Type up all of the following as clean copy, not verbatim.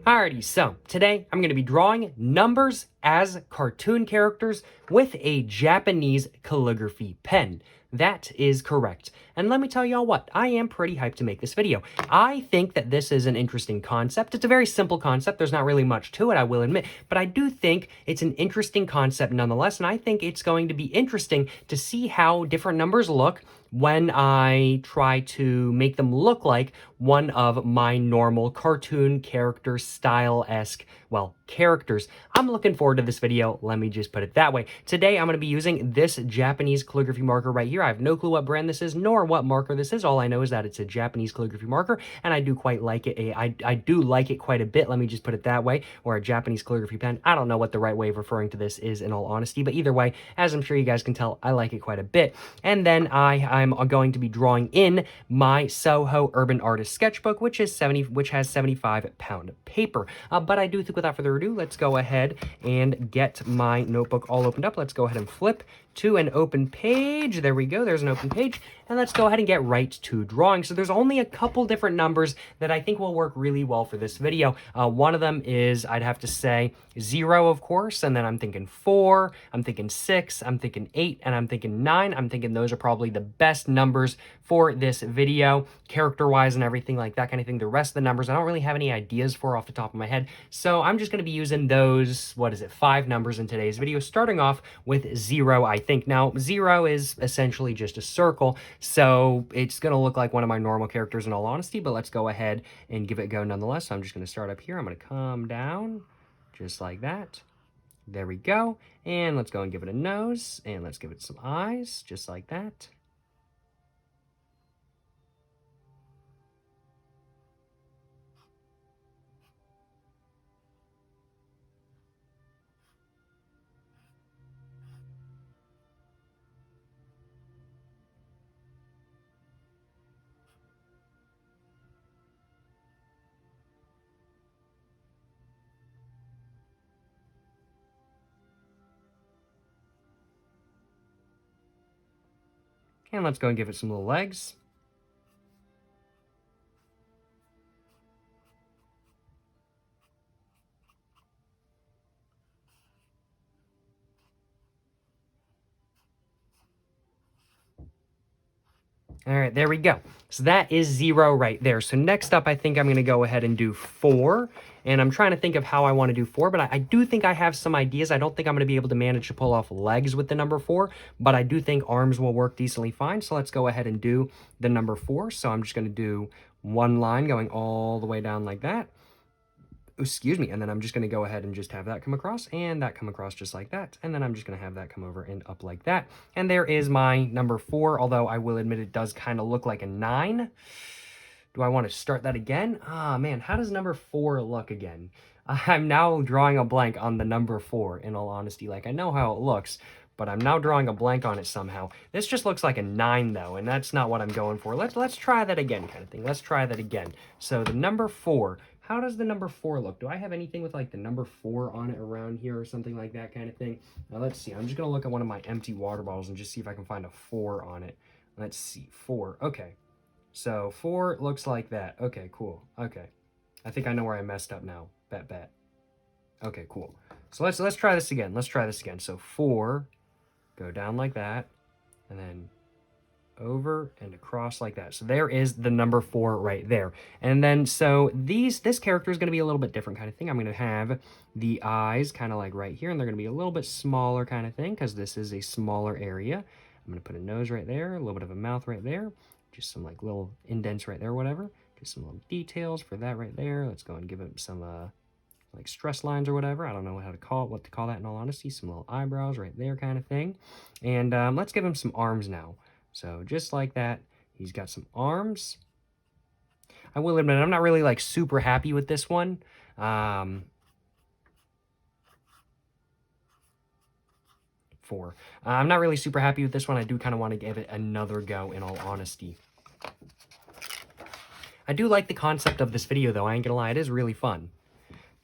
Alrighty, so today I'm going to be drawing numbers as cartoon characters with a Japanese calligraphy pen. That is correct. And let me tell y'all what, I am pretty hyped to make this video. I think that this is an interesting concept. It's a very simple concept. There's not really much to it, I will admit. But I do think it's an interesting concept nonetheless. And I think it's going to be interesting to see how different numbers look when I try to make them look like one of my normal cartoon character style-esque, well, characters. I'm looking forward to this video, let me just put it that way. Today, I'm going to be using this Japanese calligraphy marker right here. I have no clue what brand this is, nor what marker this is. All I know is that it's a Japanese calligraphy marker, and I do quite like it. I do like it quite a bit, let me just put it that way, or a Japanese calligraphy pen. I don't know what the right way of referring to this is in all honesty, but either way, as I'm sure you guys can tell, I like it quite a bit. And then I'm going to be drawing in my Soho Urban Artist Sketchbook, which has 75-pound paper. But I do think without further ado, let's go ahead and get my notebook all opened up. Let's go ahead and flip to an open page. There we go. There's an open page. And let's go ahead and get right to drawing. So there's only a couple different numbers that I think will work really well for this video. One of them is, I'd have to say, 0, of course. And then I'm thinking 4, I'm thinking 6, I'm thinking 8, and I'm thinking 9. I'm thinking those are probably the best numbers for this video, character-wise and everything like that kind of thing. The rest of the numbers, I don't really have any ideas for off the top of my head. So I'm just going to be using those, 5 numbers in today's video, starting off with 0, I think. Now, 0 is essentially just a circle, so it's going to look like one of my normal characters in all honesty, but let's go ahead and give it a go nonetheless. So I'm just going to start up here. I'm going to come down just like that. There we go. And let's go and give it a nose, and let's give it some eyes, just like that. And let's go and give it some little legs. All right, there we go. So that is 0 right there. So next up, I think I'm going to go ahead and do 4. And I'm trying to think of how I want to do 4, but I do think I have some ideas. I don't think I'm going to be able to manage to pull off legs with the number 4, but I do think arms will work decently fine. So let's go ahead and do the number 4. So I'm just going to do one line going all the way down like that. Excuse me, and then I'm just going to go ahead and just have that come across, and that come across just like that, and then I'm just going to have that come over and up like that. And there is my number 4, although I will admit it does kind of look like a 9. Do I want to start that again? Ah, man, how does number 4 look again? I'm now drawing a blank on the number 4, in all honesty. Like, I know how it looks, but I'm now drawing a blank on it somehow. This just looks like a 9, though, and that's not what I'm going for. Let's try that again, kind of thing. Let's try that again. So the number 4... How does the number 4 look? Do I have anything with like the number 4 on it around here or something like that kind of thing? Now let's see. I'm just going to look at one of my empty water bottles and just see if I can find a 4 on it. Let's see. 4. Okay. So 4 looks like that. Okay, cool. Okay. I think I know where I messed up now. Bet. Okay, cool. So let's try this again. Let's try this again. So 4, go down like that, and then over and across like that. So there is the number 4 right there. And then so this character is going to be a little bit different kind of thing. I'm going to have the eyes kind of like right here, and they're going to be a little bit smaller kind of thing because this is a smaller area. I'm going to put a nose right there, a little bit of a mouth right there, just some like little indents right there, whatever. Just some little details for that right there. Let's go and give it some like stress lines or whatever. I don't know what to call that in all honesty. Some little eyebrows right there kind of thing. And let's give him some arms now. So just like that, he's got some arms. I will admit, I'm not really like super happy with this one. 4. I'm not really super happy with this one. I do kind of want to give it another go in all honesty. I do like the concept of this video though, I ain't gonna lie, it is really fun.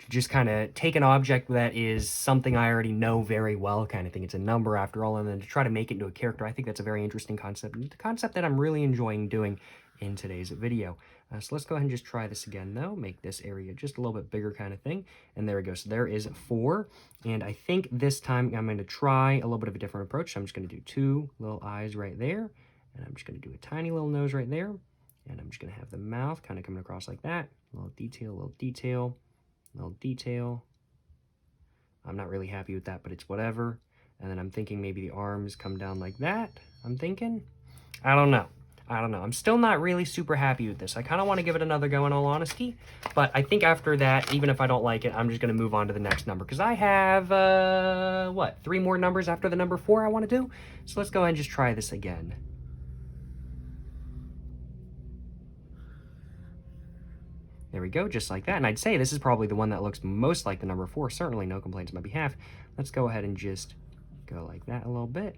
Just kind of take an object that is something I already know very well kind of thing. It's a number after all, and then to try to make it into a character. I think that's a very interesting concept. It's a concept that I'm really enjoying doing in today's video. So let's go ahead and just try this again, though. Make this area just a little bit bigger kind of thing. And there we go. So there is 4. And I think this time I'm going to try a little bit of a different approach. So I'm just going to do 2 little eyes right there. And I'm just going to do a tiny little nose right there. And I'm just going to have the mouth kind of coming across like that. A little detail, little detail, little detail. I'm not really happy with that, but it's whatever. And then I'm thinking maybe the arms come down like that. I'm thinking. I don't know. I'm still not really super happy with this. I kind of want to give it another go in all honesty. But I think after that, even if I don't like it, I'm just going to move on to the next number. Because I have, 3 more numbers after the number 4 I want to do? So let's go ahead and just try this again. There we go, just like that. And I'd say this is probably the one that looks most like the number 4. Certainly no complaints on my behalf. Let's go ahead and just go like that a little bit.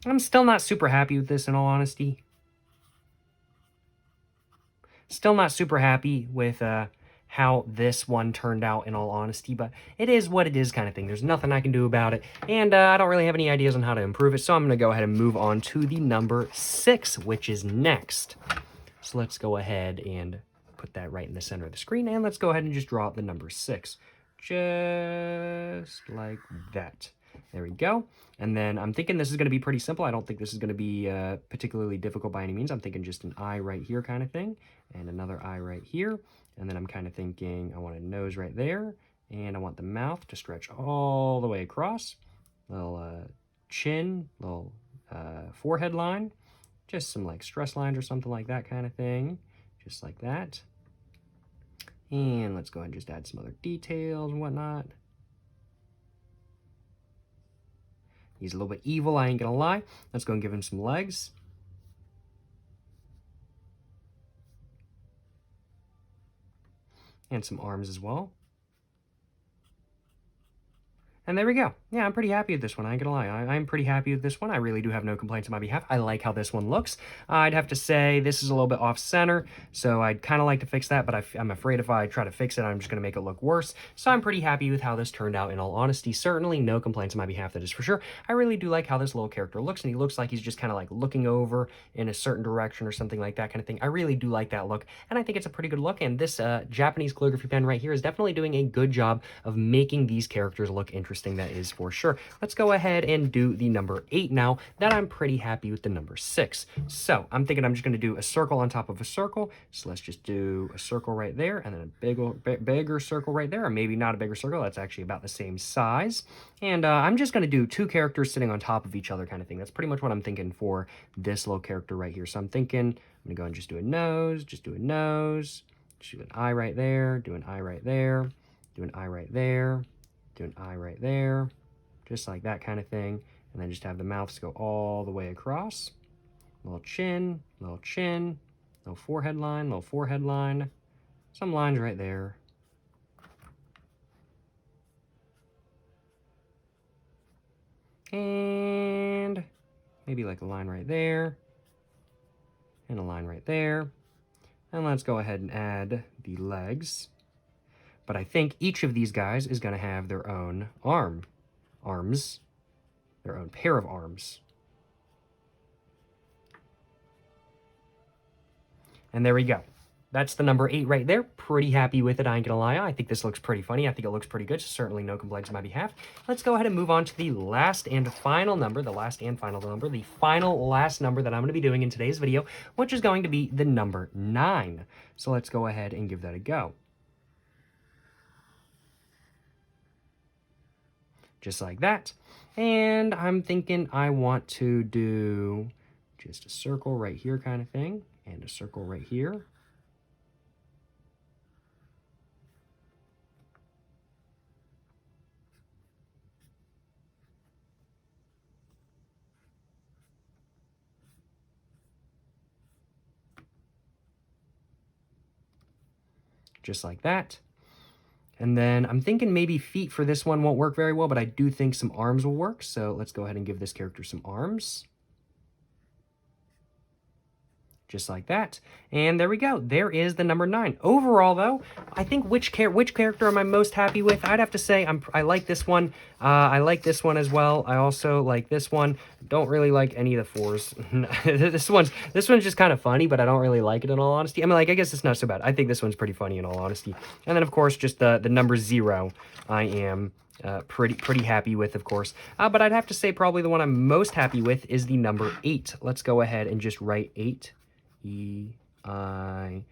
I'm still not super happy with this in all honesty. Still not super happy with how this one turned out in all honesty, but it is what it is kind of thing. There's nothing I can do about it, and I don't really have any ideas on how to improve it, so I'm going to go ahead and move on to the number 6, which is next. So let's go ahead and put that right in the center of the screen, and let's go ahead and just draw out the number 6. Just like that. There we go. And then I'm thinking this is going to be pretty simple. I don't think this is going to be particularly difficult by any means. I'm thinking just an eye right here kind of thing, and another eye right here. And then I'm kind of thinking I want a nose right there, and I want the mouth to stretch all the way across. Little chin, little forehead line, just some like stress lines or something like that kind of thing, just like that. And let's go ahead and just add some other details and whatnot. He's a little bit evil, I ain't gonna lie. Let's go and give him some legs. And some arms as well. And there we go. Yeah, I'm pretty happy with this one. I ain't gonna lie. I'm pretty happy with this one. I really do have no complaints on my behalf. I like how this one looks. I'd have to say this is a little bit off center, so I'd kind of like to fix that, but I'm afraid if I try to fix it, I'm just gonna make it look worse. So I'm pretty happy with how this turned out in all honesty. Certainly no complaints on my behalf, that is for sure. I really do like how this little character looks, and he looks like he's just kind of like looking over in a certain direction or something like that kind of thing. I really do like that look, and I think it's a pretty good look, and this Japanese calligraphy pen right here is definitely doing a good job of making these characters look interesting. That is for sure. Let's go ahead and do the number 8 now, that I'm pretty happy with the number 6. So I'm thinking I'm just going to do a circle on top of a circle. So let's just do a circle right there, and then a bigger circle right there, or maybe not a bigger circle. That's actually about the same size. And I'm just going to do 2 characters sitting on top of each other kind of thing. That's pretty much what I'm thinking for this little character right here. So I'm thinking I'm going to go and just do a nose, just do a nose, just do an eye right there, do an eye right there, do an eye right there, do an eye right there, just like that kind of thing, and then just have the mouths go all the way across. Little chin, little forehead line, some lines right there. And maybe like a line right there, and a line right there. And let's go ahead and add the legs. But I think each of these guys is going to have their own arms, their own pair of arms. And there we go. That's the number 8 right there. Pretty happy with it, I ain't gonna lie. I think this looks pretty funny. I think it looks pretty good. Certainly no complaints on my behalf. Let's go ahead and move on to the last and final number, the final last number that I'm gonna be doing in today's video, which is going to be the number 9. So let's go ahead and give that a go. Just like that. And I'm thinking I want to do just a circle right here kind of thing, and a circle right here. Just like that. And then I'm thinking maybe feet for this one won't work very well, but I do think some arms will work. So let's go ahead and give this character some arms. just like that. And there we go. There is the number 9. Overall, though, I think which character am I most happy with? I'd have to say I like this one. I like this one as well. I also like this one. Don't really like any of the 4s. this one's just kind of funny, but I don't really like it in all honesty. I mean, like, I guess it's not so bad. I think this one's pretty funny in all honesty. And then, of course, just the number 0. I am pretty happy with, of course. But I'd have to say probably the one I'm most happy with is the number 8. Let's go ahead and just write 8. E-I-G-H-T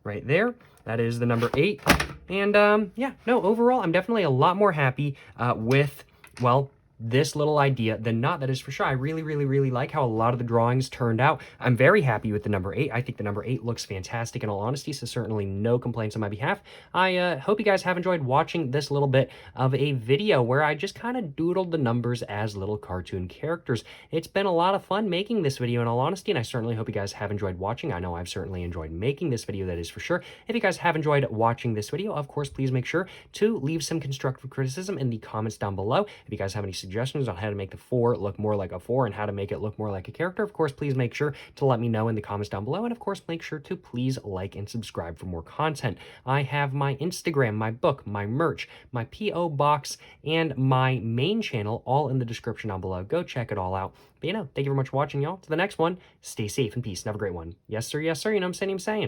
right there. That is the number 8. And yeah, no, overall, I'm definitely a lot more happy with, well, this little idea than not, that is for sure. I really like how a lot of the drawings turned out. I'm very happy with the number 8. I think the number 8 looks fantastic in all honesty, so certainly no complaints on my behalf. I hope you guys have enjoyed watching this little bit of a video where I just kind of doodled the numbers as little cartoon characters. It's been a lot of fun making this video in all honesty, and I certainly hope you guys have enjoyed watching. I know I've certainly enjoyed making this video, that is for sure. If you guys have enjoyed watching this video, of course, please make sure to leave some constructive criticism in the comments down below. If you guys have any suggestions on how to make the 4 look more like a 4 and how to make it look more like a character, of course, please make sure to let me know in the comments down below. And of course, make sure to please like and subscribe for more content. I have my Instagram, my book, my merch, my P.O. box, and my main channel all in the description down below. Go check it all out. But thank you very much for watching, y'all. To the next one, stay safe and peace and have a great one. Yes, sir. Yes, sir. You know what I'm saying?